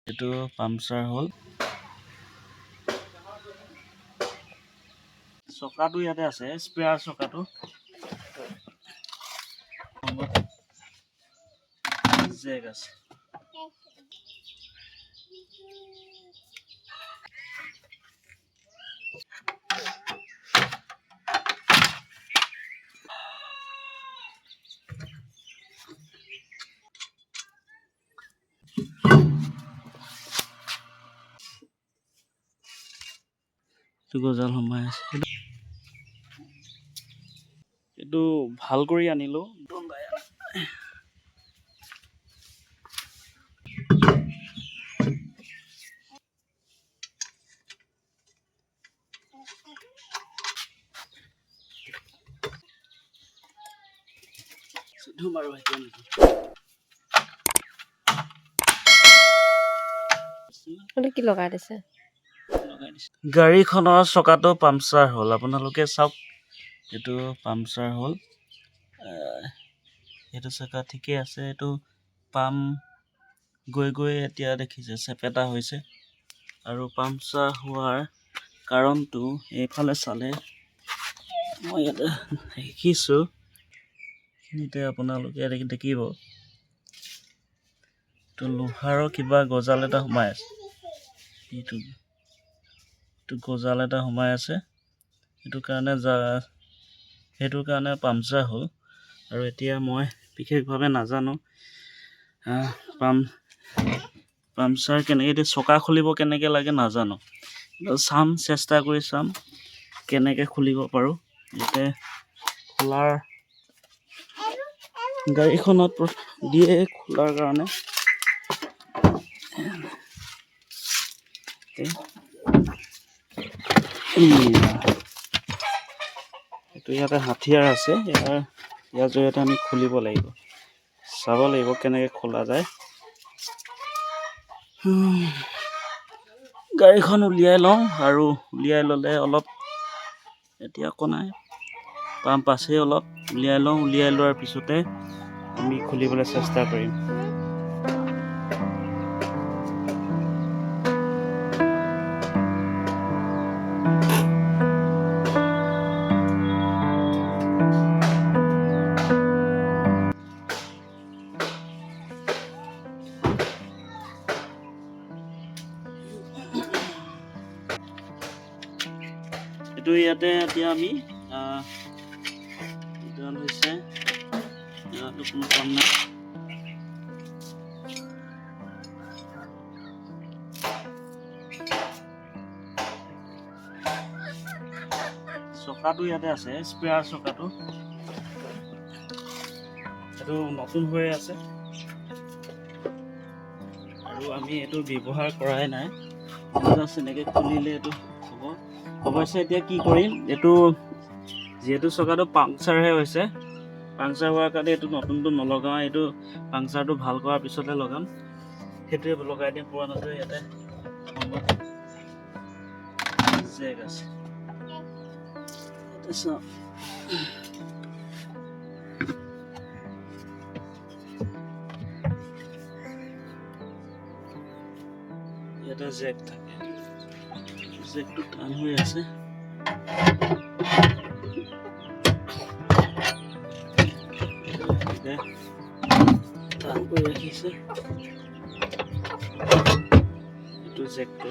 এইটো পামচাৰ হ'ল চকাটো ইয়াতে আছে স্পেয়াৰ চকাটো জেক আছে গজাল সোমাই আছে এইটো ভাল কৰি আনিলো কি লগাই দিছে গাড়ীখনৰ চকাটো পামচাৰ হ'ল আপোনালোকে চাওক এইটো পামচাৰ হ'ল এইটো চকা ঠিকে আছে এইটো পাম গৈ গৈ এতিয়া দেখিছে চেপেটা হৈছে আৰু পামচাৰ হোৱাৰ কাৰণটো এইফালে চালে মই ইয়াতে দেখিছোঁ এইখিনিতে আপোনালোকে দেখিব এইটো লোহাৰৰ কিবা গজাল এটা সোমাই আছে এইটো গজাল এটা সোমাই আছে সেইটো কাৰণে পামচাৰ হ'ল আৰু এতিয়া মই বিশেষভাৱে নাজানো পামচাৰ কেনেকৈ এতিয়া চকা খুলিব কেনেকৈ লাগে নাজানো চাম চেষ্টা কৰি চাম কেনেকৈ খুলিব পাৰোঁ যাতে খোলাৰ গাড়ীখনত দিয়ে খোলাৰ কাৰণে এইটো ইয়াতে হাথিয়াৰ আছে ইয়াৰ জৰিয়তে আমি খুলিব লাগিব চাব লাগিব কেনেকৈ খোলা যায় গাড়ীখন উলিয়াই লওঁ আৰু উলিয়াই ল'লে অলপ এতিয়া একো নাই পাম্প আছে অলপ উলিয়াই লওঁ উলিয়াই লোৱাৰ পিছতে আমি খুলিবলৈ চেষ্টা কৰিম এইটো ইয়াতে এতিয়া আমি হৈছে কোনো কাম নাই চকাটো ইয়াতে আছে স্পেয়াৰ চকাটো এইটো নতুন হৈ আছে আৰু আমি এইটো ব্যৱহাৰ কৰাই নাই এনেকৈ খুলিলে এইটো হ'ব অৱশ্যে এতিয়া কি কৰিম এইটো যিহেতু চকাটো পাংচাৰহে হৈছে পাংচাৰ হোৱাৰ কাৰণে এইটো নতুনটো নলগাওঁ এইটো পাংচাৰটো ভাল কৰাৰ পিছতহে লগাম সেইটোৱে লগাই দিম পুৰণাটোৱে ইয়াতে জেক আছে ইয়াতে জেক থাকে জেকটো টান হৈ আছে টান কৰি ৰাখিছে এইটো জেকটো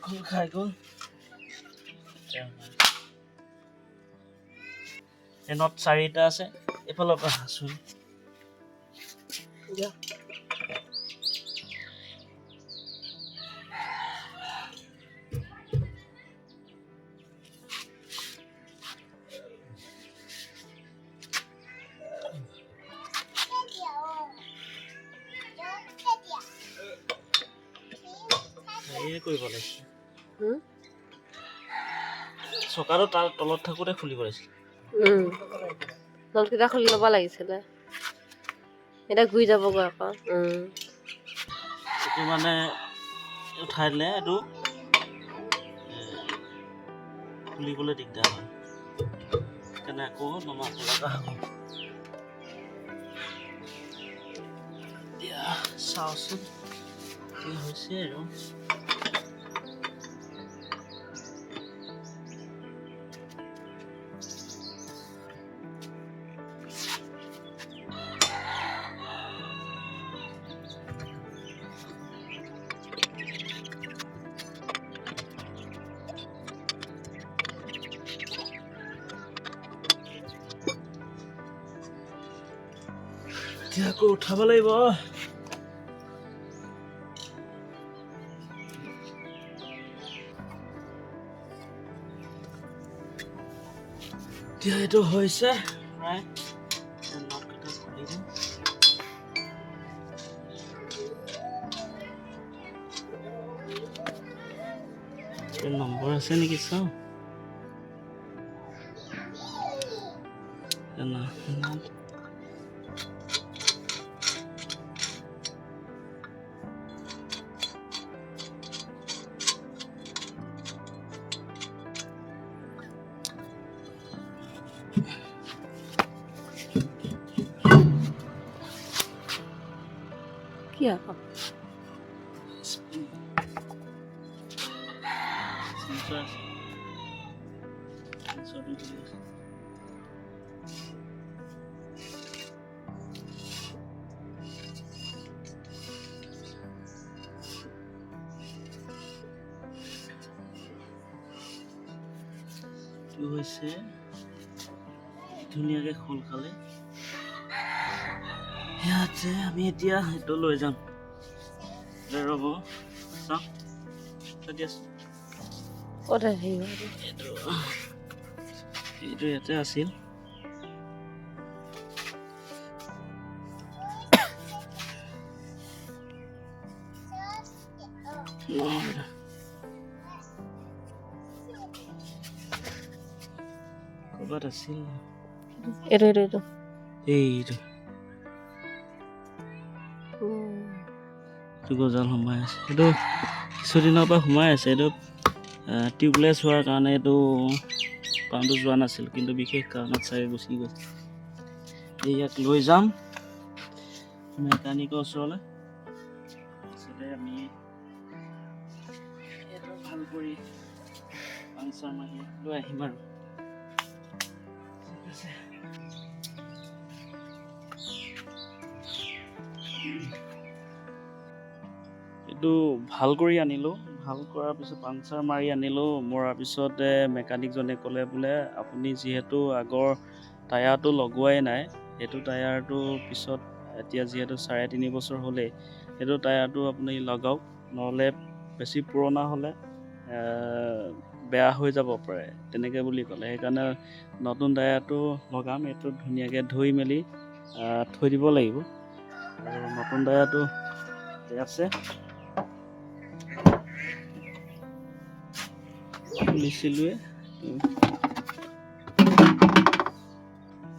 খোল খাই গ'ল এনত 4টা আছে এফালৰ পৰা আছো এই কৰিব লাগিছে চকাটো তাৰ তলত থাকোতে খুলিব লাগিছিল নলকেইটা খুলি ল'ব লাগিছিলে এতিয়া ঘূৰি যাবগৈ আকৌ এইটো মানে উঠাই দিলে এইটো খুলিবলৈ দিগদাৰ হয় সেইকাৰণে আকৌ নমাব লগা হ'ব এতিয়া চাওঁচোন কি হৈছে আৰু এতিয়া আকৌ উঠাব লাগিব এতিয়া এইটো হৈছে প্ৰায় নটকেইটা খুলি দিম নম্বৰ আছে নেকি চাওঁ কি আকৌ হৈছে ধুনীয়াকে খোল খালে ইয়াতে আমি এতিয়া সেইটো লৈ যাম ৰ'ব চাওঁ এইটো ইয়াতে আছিল ক'ৰবাত আছিল এইটো এইটো গজাল সোমাই আছে এইটো কিছুদিনৰ পৰা সোমাই আছে এইটো টিউবলেছ হোৱাৰ কাৰণে এইটো পাউণ্ডটো যোৱা নাছিল কিন্তু বিশেষ কাৰণত চাগে গুচি গৈছে ইয়াক লৈ যাম মেকানিকৰ ওচৰলৈ তাৰপিছতে আমি এইটো ভাল কৰি পাংচাৰ মাৰি লৈ আহিম আৰু ঠিক আছে এইটো ভাল কৰি আনিলোঁ ভাল কৰাৰ পিছত পাংচাৰ মাৰি আনিলোঁ মৰাৰ পিছতে মেকানিকজনে ক'লে বোলে আপুনি যিহেতু আগৰ টায়াৰটো লগোৱাই নাই সেইটো টায়াৰটো পিছত এতিয়া যিহেতু 3.5 বছৰ হ'লেই সেইটো টায়াৰটো আপুনি লগাওক নহ'লে বেছি পুৰণা হ'লে বেয়া হৈ যাব পাৰে তেনেকৈ বুলি ক'লে সেইকাৰণে নতুন টায়াৰটো লগাম এইটো ধুনীয়াকৈ ধুই মেলি থৈ দিব লাগিব আৰু নতুন টায়াৰটো আছে খুলিছিলোৱে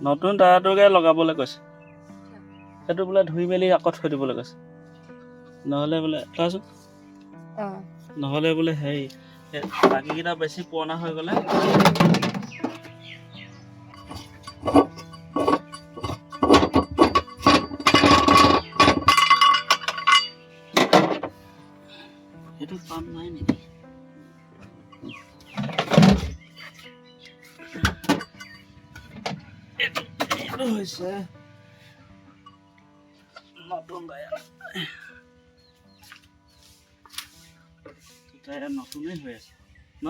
নতুন টায়াৰটোকে লগাবলৈ কৈছে সেইটো বোলে ধুই মেলি আকৌ থৈ দিবলৈ কৈছে নহ'লে বোলে কোৱাচোন নহ'লে বোলে হেৰি বাকীকেইটা বেছি পুৰণা হৈ গ'লে সেইটো পাম নাই নেকি এইটো হৈছে নতুন টায়াৰ ঠিক এটা নতুনেই হৈ আছে ন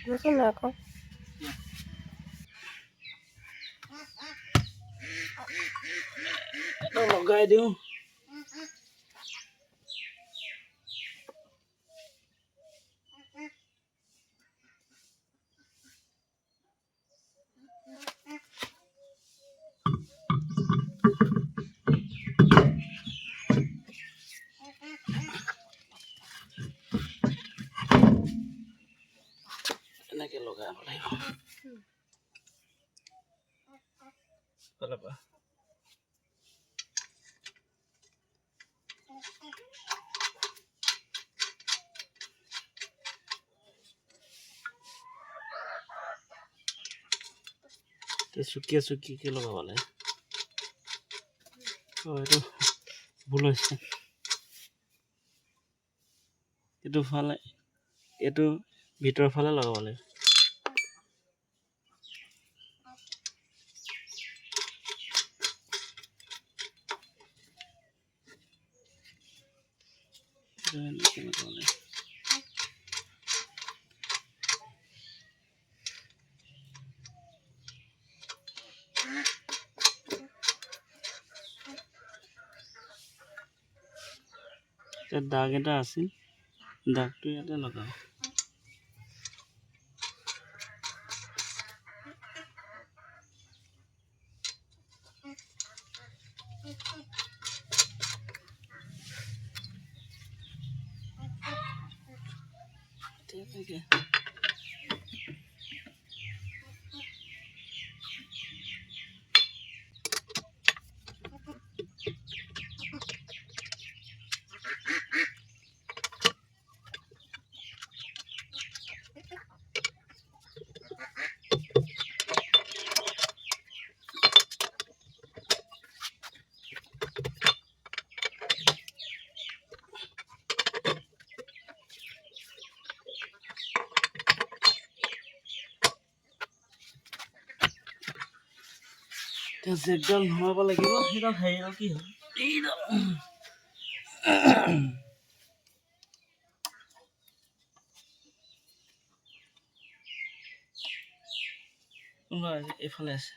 নতুন আকৌ লগাই দিওঁ এনেকে লগাব লাগিব চুকিয়া চুকিকে লগাব লাগে এইটো ভুল হৈছে এইটো ফালে এইটো ভিতৰৰ ফালে লগাব লাগে দাগ এটা আছিল দাগটো ইয়াতে লগাও তেনেকে জেকডাল ভৰাব লাগিব সেইডাল হেৰিডাল কি হ'ল এইডাল এইফালে আছে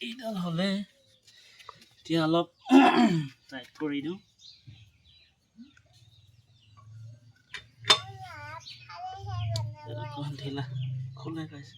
এইডাল হ'লে এতিয়া অলপ টাইট কৰি দিওঁ ঢিলা খোলাই পাইছে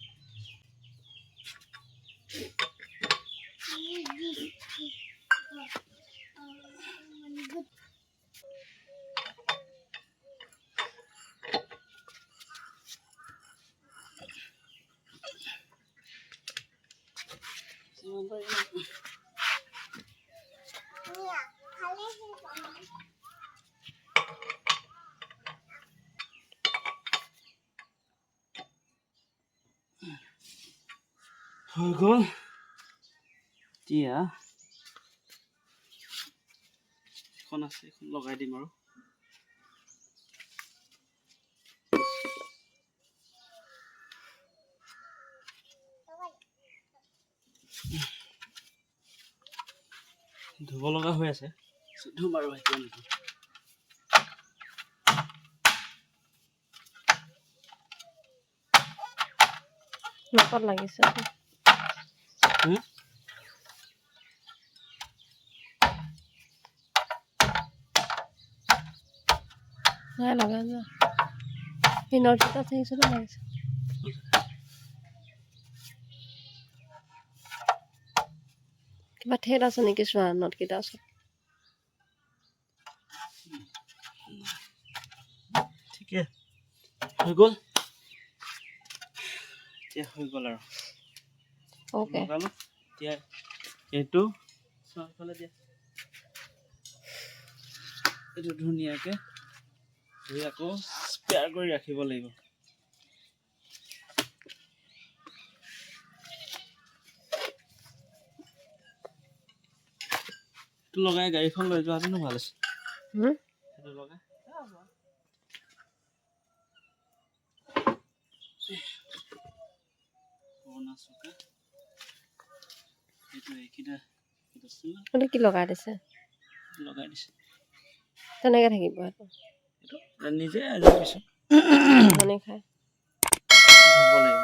হৈ গ'ল এতিয়া এখন আছে এখন লগাই দিম আৰু ধুব লগা হৈ আছে ধুম আৰু এতিয়া নিদিওঁ নকত লাগিছে নাই লগা যা এই নটকেইটা থাকিছিলে লাগিছে কিবা ঠেট আছে নেকি চোৱা নটকেইটা আছে ঠিকে হৈ গ'ল এতিয়া হৈ গ'ল আৰু ওকে এতিয়া এইটো চাৰিওফালে দিয়া এইটো ধুনীয়াকৈ ধুই আকৌ স্পেয়াৰ কৰি ৰাখিব লাগিব এইটো লগাই গাড়ীখন লৈ যোৱাহেঁতেনো ভাল আছে সেইটো লগাই পুৰণা চকা এইটো এইকেইটা আছিল না এইটো কি লগাই দিছে লগাই দিছে তেনেকে থাকিব এইটো এইটো নিজে আজি পিছত ধনে খায় ধুব লাগিব